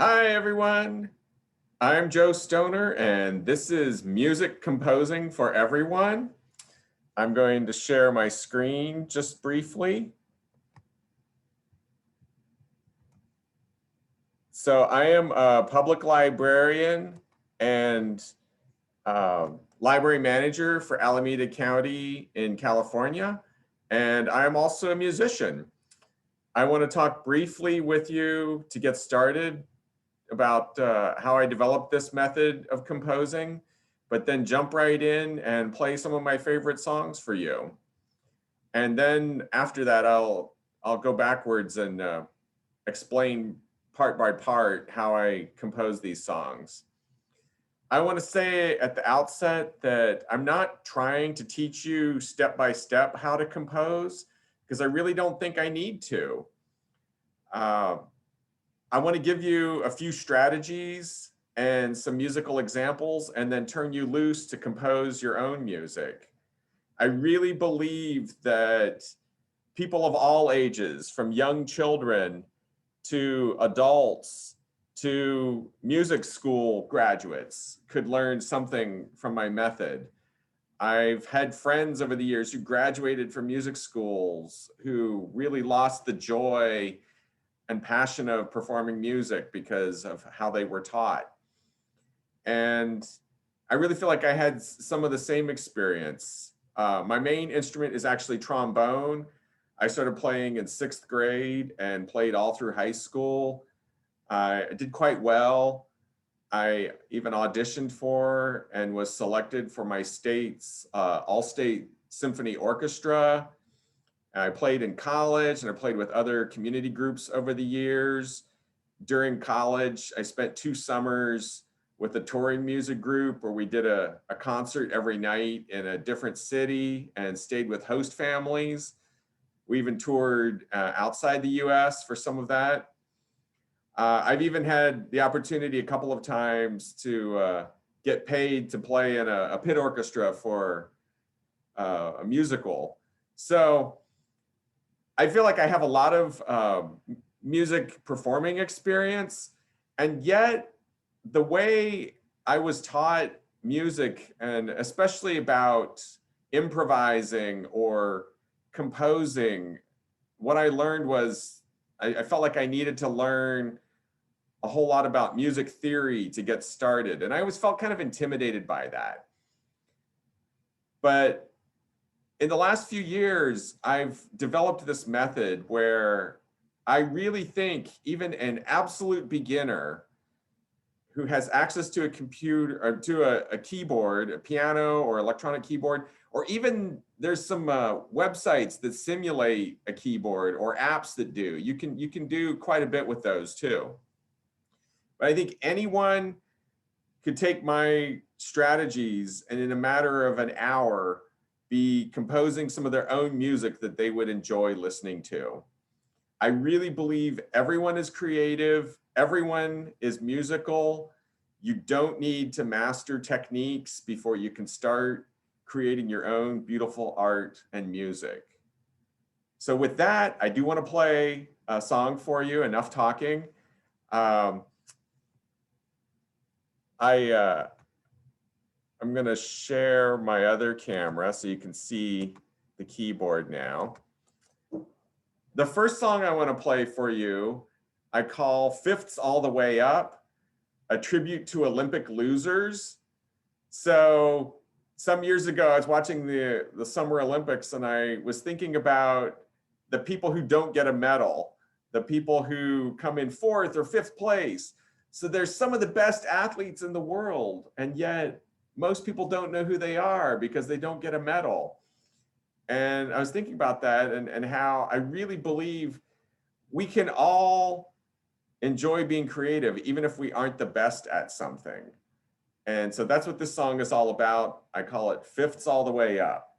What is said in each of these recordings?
Hi, everyone. I'm Joe Stoner, and this is Music Composing for Everyone. I'm going to share my screen just briefly. So I am a public librarian and library manager for Alameda County in California, and I am also a musician. I want to talk briefly with you to get started about how I developed this method of composing, but then jump right in and play some of my favorite songs for you. And then after that, I'll go backwards and explain part by part how I compose these songs. I want to say at the outset that I'm not trying to teach you step by step how to compose because I really don't think I need to. Uh, I want to give you a few strategies and some musical examples and then turn you loose to compose your own music. I really believe that people of all ages, from young children to adults to music school graduates, could learn something from my method. I've had friends over the years who graduated from music schools who really lost the joy and passion of performing music because of how they were taught. And I really feel like I had some of the same experience. My main instrument is actually trombone. I started playing in 6th grade and played all through high school. I did quite well. I even auditioned for and was selected for my state's all-state symphony orchestra. I played in college and I played with other community groups over the years. During college, I spent 2 summers with a touring music group where we did a concert every night in a different city and stayed with host families. We even toured outside the US for some of that. I've even had the opportunity a couple of times to get paid to play in a pit orchestra for a musical. So I feel like I have a lot of music performing experience, and yet the way I was taught music, and especially about improvising or composing, what I learned was I felt like I needed to learn a whole lot about music theory to get started. And I always felt kind of intimidated by that. But in the last few years, I've developed this method where I really think even an absolute beginner who has access to a computer or to a keyboard, a piano or electronic keyboard, or even there's some websites that simulate a keyboard or apps that do. You can do quite a bit with those too. But I think anyone could take my strategies and in a matter of an hour be composing some of their own music that they would enjoy listening to. I really believe everyone is creative, everyone is musical. You don't need to master techniques before you can start creating your own beautiful art and music. So with that, I do want to play a song for you, enough talking. Um, I'm going to share my other camera so you can see the keyboard now. The first song I want to play for you, I call Fifths All the Way Up, a tribute to Olympic losers. So some years ago, I was watching the Summer Olympics and I was thinking about the people who don't get a medal, the people who come in 4th or 5th place. So there's some of the best athletes in the world, and yet most people don't know who they are because they don't get a medal. And I was thinking about that and how I really believe we can all enjoy being creative, even if we aren't the best at something. And so that's what this song is all about. I call it Fifths All the Way Up.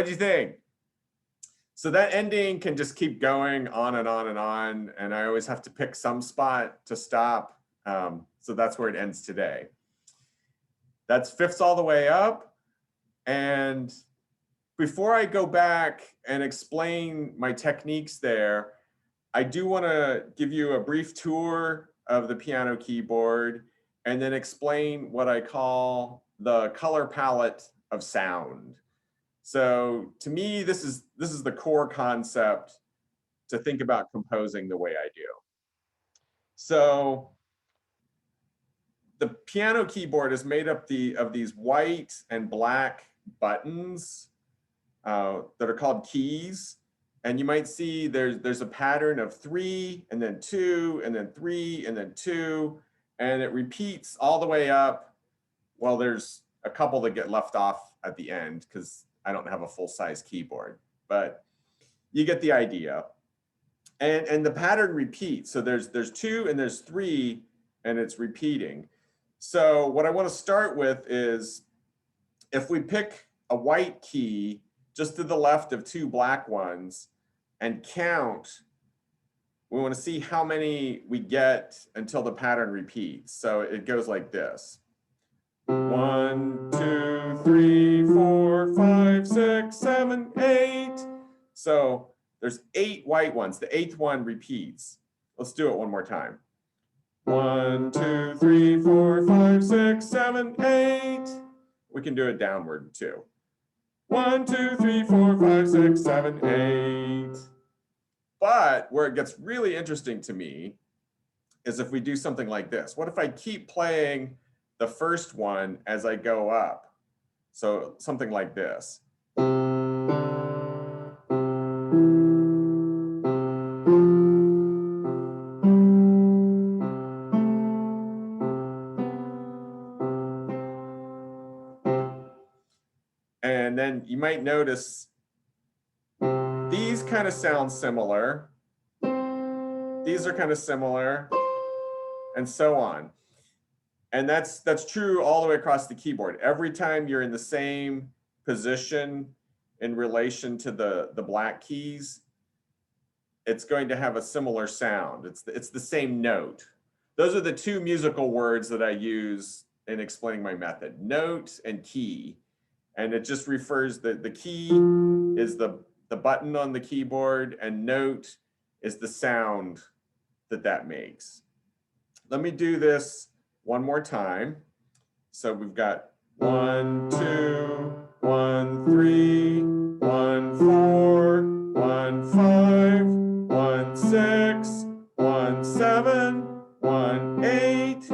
What'd you think? So that ending can just keep going on and on and on. And I always have to pick some spot to stop. So that's where it ends today. That's Fifths All the Way Up. And before I go back and explain my techniques there, I do want to give you a brief tour of the piano keyboard and then explain what I call the color palette of sound. So to me, this is the core concept to think about composing the way I do. So the piano keyboard is made up of these white and black buttons that are called keys. And you might see there's a pattern of 3 and then 2 and then 3 and then 2, and it repeats all the way up. Well, there's a couple that get left off at the end because I don't have a full-size keyboard, but you get the idea. And the pattern repeats. So there's 2 and there's 3, and it's repeating. So what I want to start with is if we pick a white key just to the left of 2 black ones and count, we want to see how many we get until the pattern repeats. So it goes like this. 1, 2, 3, 4, 5, 6, 7, 8. So there's 8 white ones. The 8th one repeats. Let's do it one more time. 1, 2, 3, 4, 5, 6, 7, 8. We can do it downward too. 1, 2, 3, 4, 5, 6, 7, 8. But where it gets really interesting to me is if we do something like this. What if I keep playing the first one as I go up? So something like this. And then you might notice these kind of sound similar. These are kind of similar, and so on. And that's true all the way across the keyboard. Every time you're in the same position in relation to the black keys, it's going to have a similar sound. It's the same note. Those are the 2 musical words that I use in explaining my method: note and key. And it just refers, the key is the button on the keyboard, and note is the sound that makes. Let me do this one more time. So we've got 1, 2, 1, 3, 1, 4, 1, 5, 1, 6, 1, 7, 1, 8.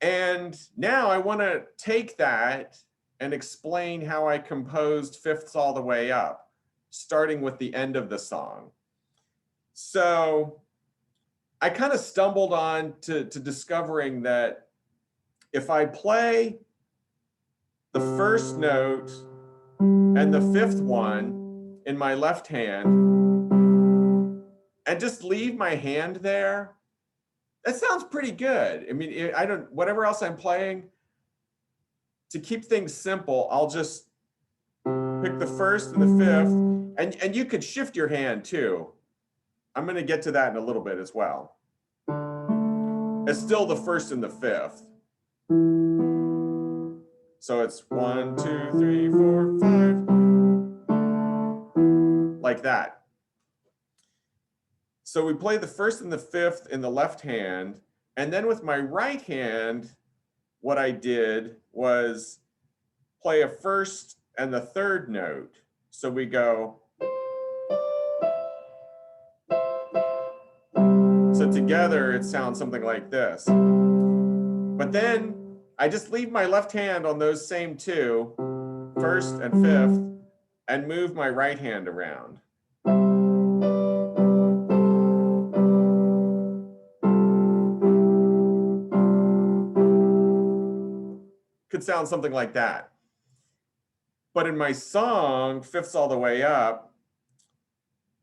And now I want to take that and explain how I composed Fifths All the Way Up, starting with the end of the song. So I kind of stumbled on to discovering that if I play the first note and the 5th one in my left hand and just leave my hand there, that sounds pretty good. I mean, whatever else I'm playing, to keep things simple, I'll just pick the 1st and the 5th, and you could shift your hand too. I'm going to get to that in a little bit as well. It's still the 1st and the 5th. So it's 1, 2, 3, 4, 5, like that. So we play the 1st and the 5th in the left hand, and then with my right hand, what I did was play a 1st and the 3rd note. So we go. So together it sounds something like this. But then I just leave my left hand on those same 2, 1st and 5th, and move my right hand around. Could sound something like that. But in my song, Fifths All the Way Up,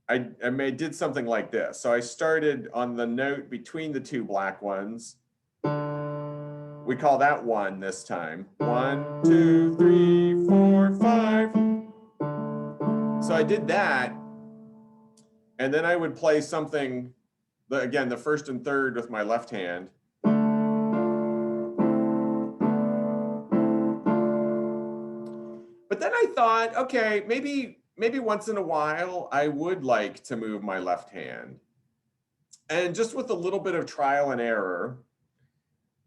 I did something like this. So I started on the note between the 2 black ones. We call that 1 this time. 1, 2, 3, 4, 5. I did that, and then I would play something, again, the first and third with my left hand. But then I thought, okay, maybe once in a while I would like to move my left hand. And just with a little bit of trial and error,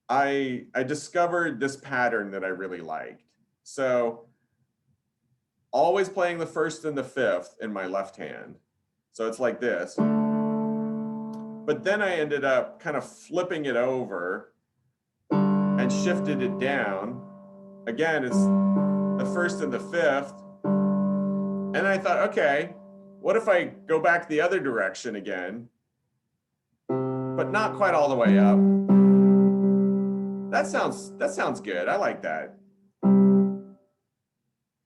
I discovered this pattern that I really liked. So always playing the first and the fifth in my left hand. So it's like this. But then I ended up kind of flipping it over and shifted it down. Again, it's the first and the fifth. And I thought, okay, what if I go back the other direction again, but not quite all the way up? That sounds good. I like that.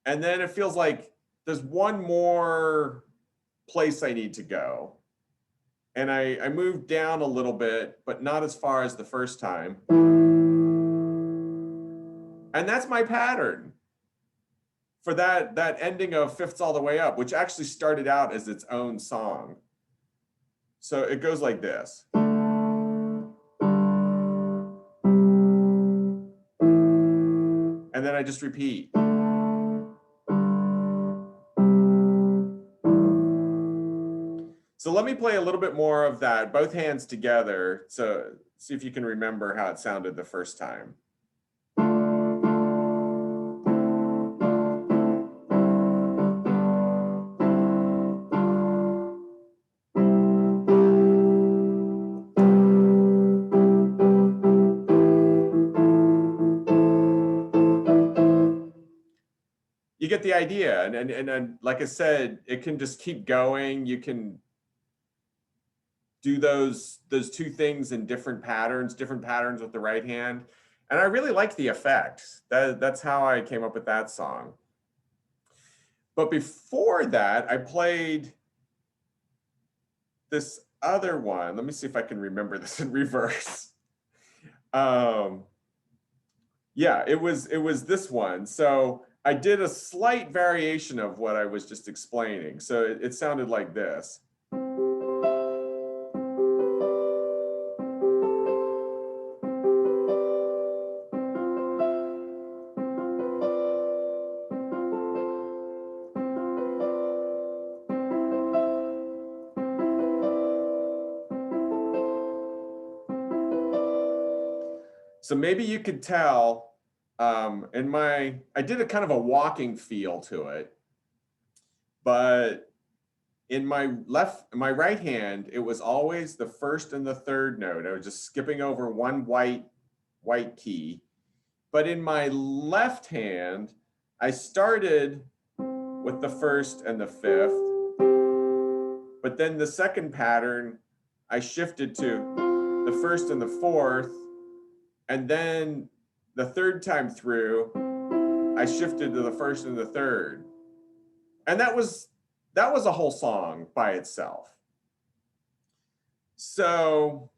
And then it feels like there's one more place I need to go. And I moved down a little bit, but not as far as the first time. And that's my pattern for that ending of Fifths All the Way Up, which actually started out as its own song. So it goes like this. And then I just repeat. So let me play a little bit more of that, both hands together, so see if you can remember how it sounded the first time. You get the idea, and like I said, it can just keep going. You can do those two things in different patterns with the right hand. And I really like the effect. That's how I came up with that song. But before that, I played this other one. Let me see if I can remember this in reverse. Yeah, it was this one. So I did a slight variation of what I was just explaining. So it sounded like this. So maybe you could tell I did a kind of a walking feel to it, but in my right hand, it was always the first and the third note. I was just skipping over one white key. But in my left hand, I started with the first and the fifth, but then the second pattern, I shifted to the first and the fourth, and then the third time through, I shifted to the first and the third. And that was a whole song by itself. So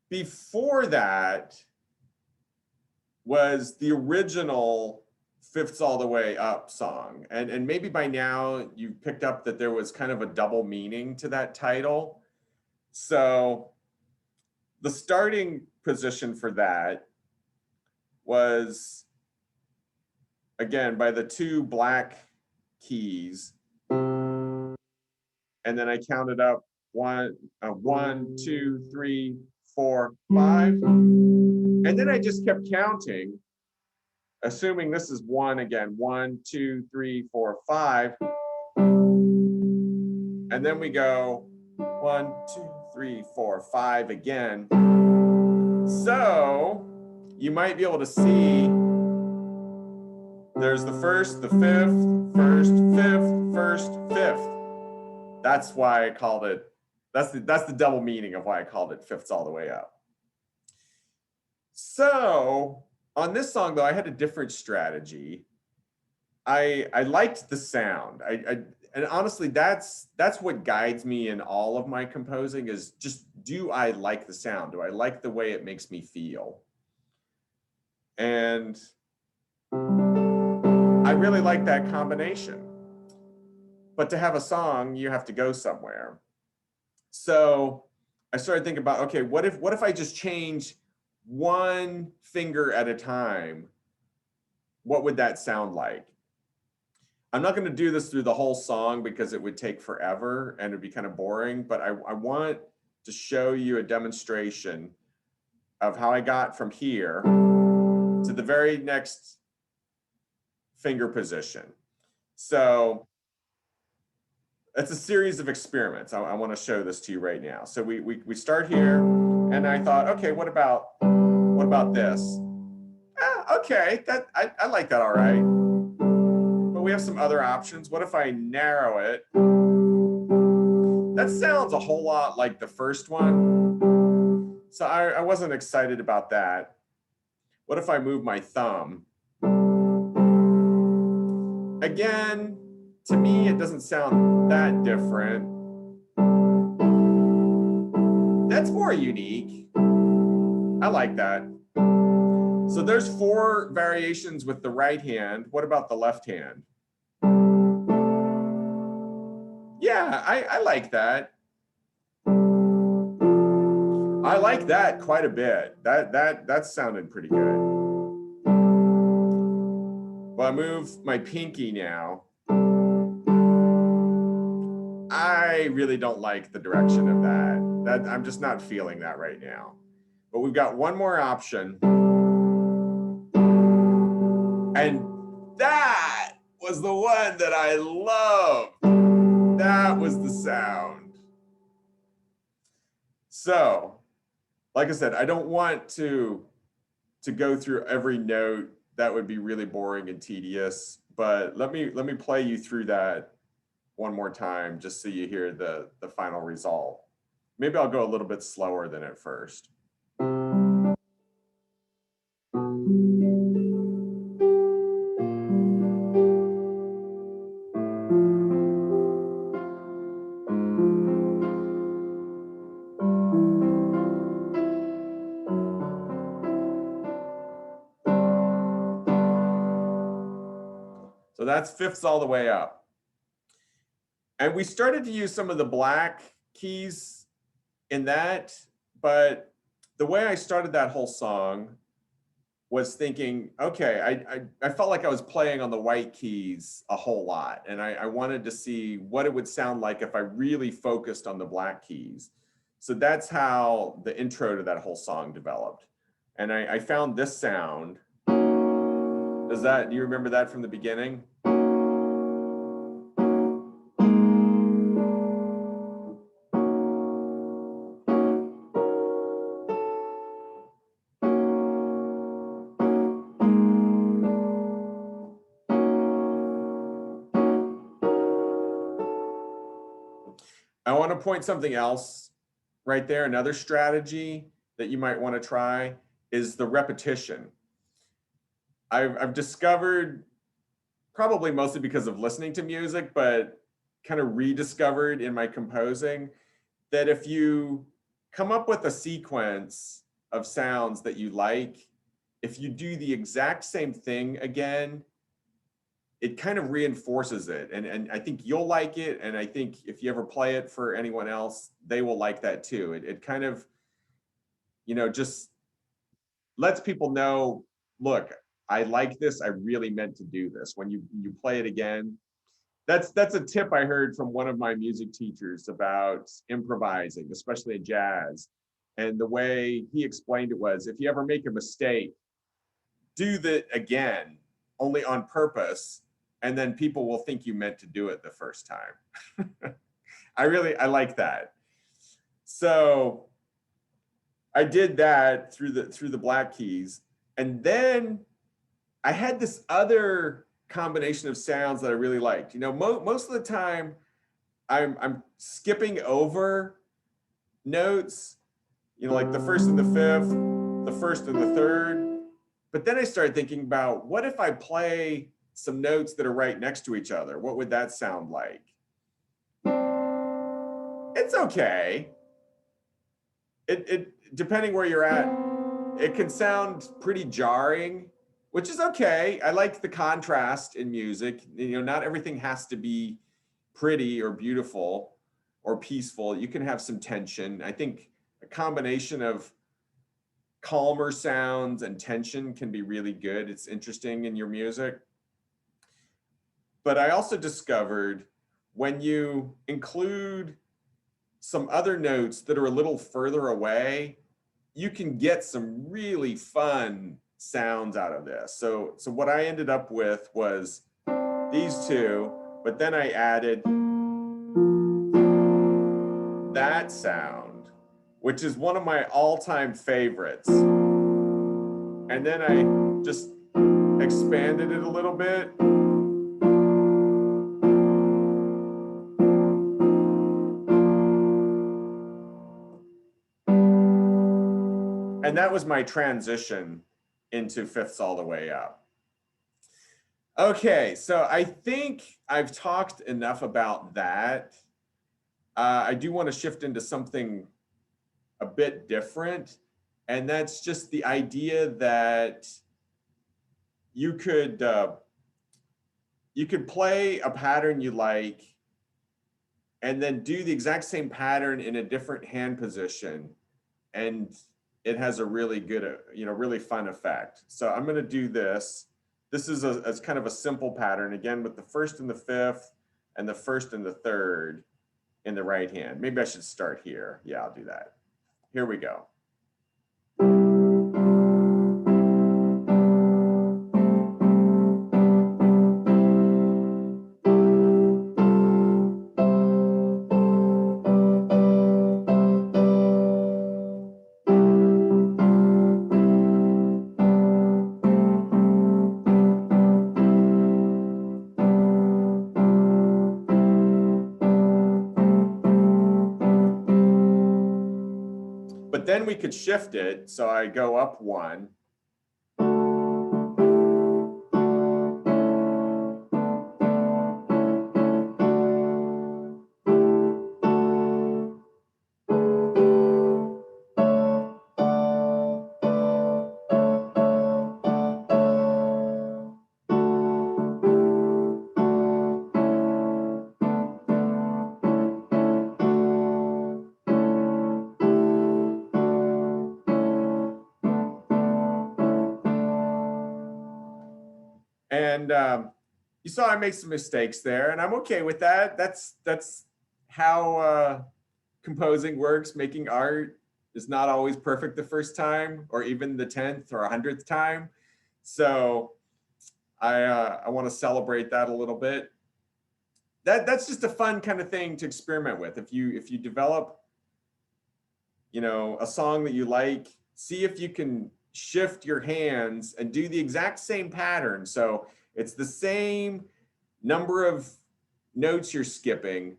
before that was the original Fifths All the Way Up song. And maybe by now you picked up that there was kind of a double meaning to that title. So the starting position for that was, again, by the two black keys. And then I counted up 1, 2, 3, 4, 5. And then I just kept counting, assuming this is 1 again. 1, 2, 3, 4, 5. And then we go 1, 2, 3, 4, 5 again. So you might be able to see there's the first, the fifth, first, fifth, first, fifth. That's why I called it, that's the double meaning of why I called it Fifths All the Way Up. So on this song, though, I had a different strategy. I liked the sound. And honestly, that's what guides me in all of my composing, is just, do I like the sound? Do I like the way it makes me feel? And I really like that combination. but to have a song, you have to go somewhere. So I started thinking about, okay, what if I just change one finger at a time? What would that sound like? I'm not going to do this through the whole song because it would take forever and it'd be kind of boring, but I want to show you a demonstration of how I got from here to the very next finger position. So it's a series of experiments. I want to show this to you right now. So we start here, and I thought, okay, what about this? Okay, I like that all right. But we have some other options. What if I narrow it? That sounds a whole lot like the first one. So I wasn't excited about that. What if I move my thumb? Again, to me, it doesn't sound that different. That's more unique. I like that. So there's 4 variations with the right hand. What about the left hand? Yeah, I like that. I like that quite a bit. That sounded pretty good. Well, I move my pinky now. I really don't like the direction of that. I'm just not feeling that right now. But we've got one more option. And that was the one that I loved. That was the sound. So, like I said, I don't want to go through every note. That would be really boring and tedious. But let me play you through that one more time, just so you hear the final result. Maybe I'll go a little bit slower than at first. So that's fifths all the way up. And we started to use some of the black keys in that, but the way I started that whole song was thinking, okay, I felt like I was playing on the white keys a whole lot, and I wanted to see what it would sound like if I really focused on the black keys. So that's how the intro to that whole song developed. And I found this sound. Do you remember that from the beginning? I want to point something else right there. Another strategy that you might want to try is the repetition. I've discovered, probably mostly because of listening to music, but kind of rediscovered in my composing, that if you come up with a sequence of sounds that you like, if you do the exact same thing again, it kind of reinforces it. And I think you'll like it. And I think if you ever play it for anyone else, they will like that too. It kind of, just lets people know, look, I like this. I really meant to do this. When you play it again, that's a tip I heard from one of my music teachers about improvising, especially in jazz. And the way he explained it was, if you ever make a mistake, do that again, only on purpose, and then people will think you meant to do it the first time. I like that. So I did that through the black keys, and then I had this other combination of sounds that I really liked. Most of the time I'm skipping over notes, like the first and the fifth, the first and the third. But then I started thinking about, what if I play some notes that are right next to each other? What would that sound like? It's okay. It depending where you're at, it can sound pretty jarring, which is okay. I like the contrast in music. Not everything has to be pretty or beautiful or peaceful. You can have some tension. I think a combination of calmer sounds and tension can be really good. It's interesting in your music. But I also discovered when you include some other notes that are a little further away, you can get some really fun sounds out of this. So what I ended up with was these two, but then I added that sound, which is one of my all-time favorites. And then I just expanded it a little bit. And that was my transition into Fifths All the Way Up. Okay, so I think I've talked enough about that. I do want to shift into something a bit different, and that's just the idea that you could play a pattern you like and then do the exact same pattern in a different hand position, and it has a really good, really fun effect. So I'm going to do this. This is a kind of a simple pattern, again, with the first and the fifth and the first and the third in the right hand. Maybe I should start here. Yeah, I'll do that. Here we go. But then we could shift it. So I go up one. And you saw I made some mistakes there, and I'm okay with that. That's how composing works. Making art is not always perfect the first time, or even the 10th or 100th time. So I want to celebrate that a little bit. That's just a fun kind of thing to experiment with. If you develop, a song that you like, see if you can shift your hands and do the exact same pattern. So it's the same number of notes you're skipping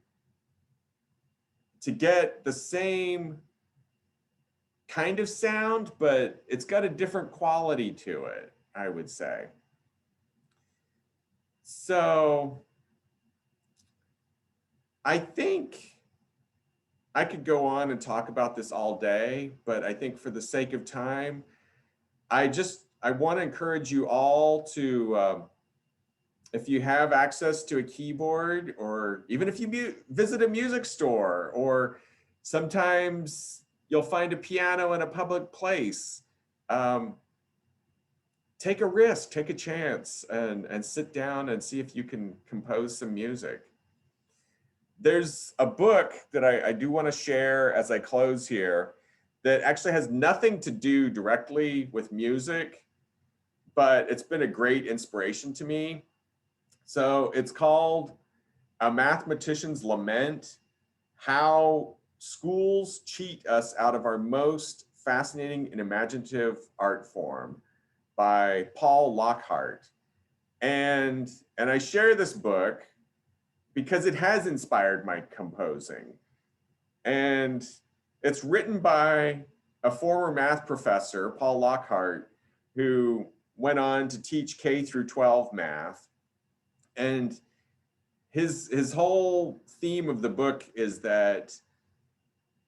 to get the same kind of sound, but it's got a different quality to it, I would say. So I think I could go on and talk about this all day, but I think for the sake of time, I want to encourage you all to, if you have access to a keyboard, or even if you visit a music store, or sometimes you'll find a piano in a public place, take a risk, take a chance, and sit down and see if you can compose some music. There's a book that I do want to share as I close here that actually has nothing to do directly with music, but it's been a great inspiration to me. So it's called A Mathematician's Lament: How Schools Cheat Us Out of Our Most Fascinating and Imaginative Art Form, by Paul Lockhart. And I share this book because it has inspired my composing. And it's written by a former math professor, Paul Lockhart, who went on to teach K through 12 math. And his whole theme of the book is that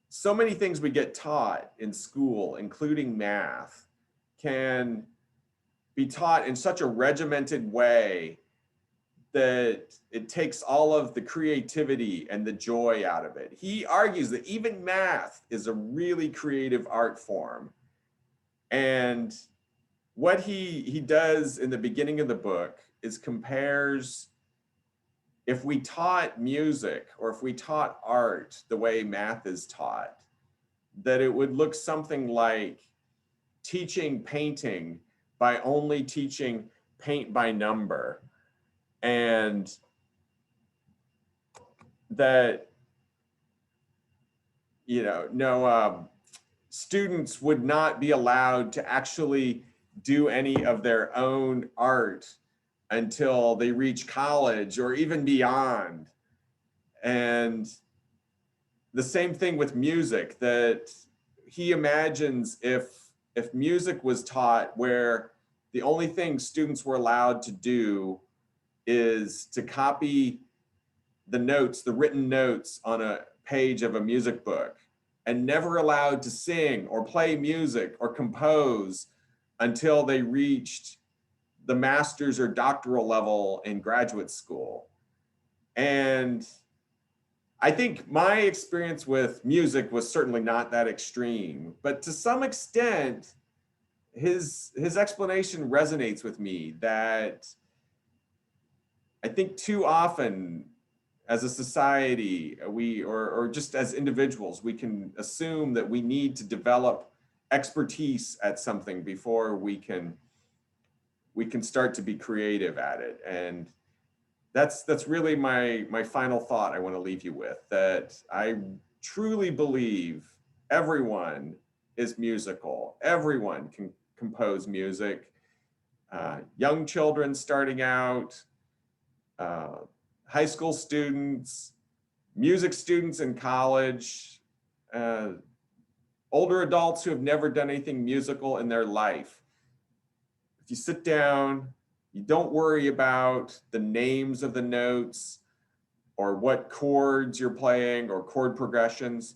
so many things we get taught in school, including math, can be taught in such a regimented way that it takes all of the creativity and the joy out of it. He argues that even math is a really creative art form. And what he does in the beginning of the book is compares if we taught music or if we taught art the way math is taught, that it would look something like teaching painting by only teaching paint by number. And that, students would not be allowed to actually do any of their own art until they reach college or even beyond. And the same thing with music, that he imagines if music was taught where the only thing students were allowed to do is to copy the notes, the written notes on a page of a music book, and never allowed to sing or play music or compose until they reached the master's or doctoral level in graduate school. And I think my experience with music was certainly not that extreme, but to some extent, his explanation resonates with me, that I think too often as a society, or just as individuals, we can assume that we need to develop expertise at something before we can start to be creative at it. And that's really my final thought I want to leave you with, that I truly believe everyone is musical. Everyone can compose music. Young children starting out, high school students, music students in college, older adults who have never done anything musical in their life. If you sit down, you don't worry about the names of the notes or what chords you're playing or chord progressions,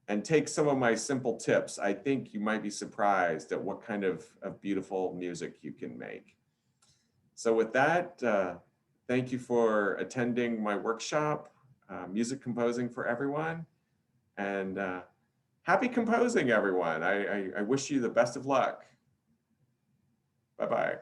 and take some of my simple tips, I think you might be surprised at what kind of beautiful music you can make. So with that, thank you for attending my workshop, Music Composing for Everyone. And happy composing, everyone. I wish you the best of luck. Bye-bye.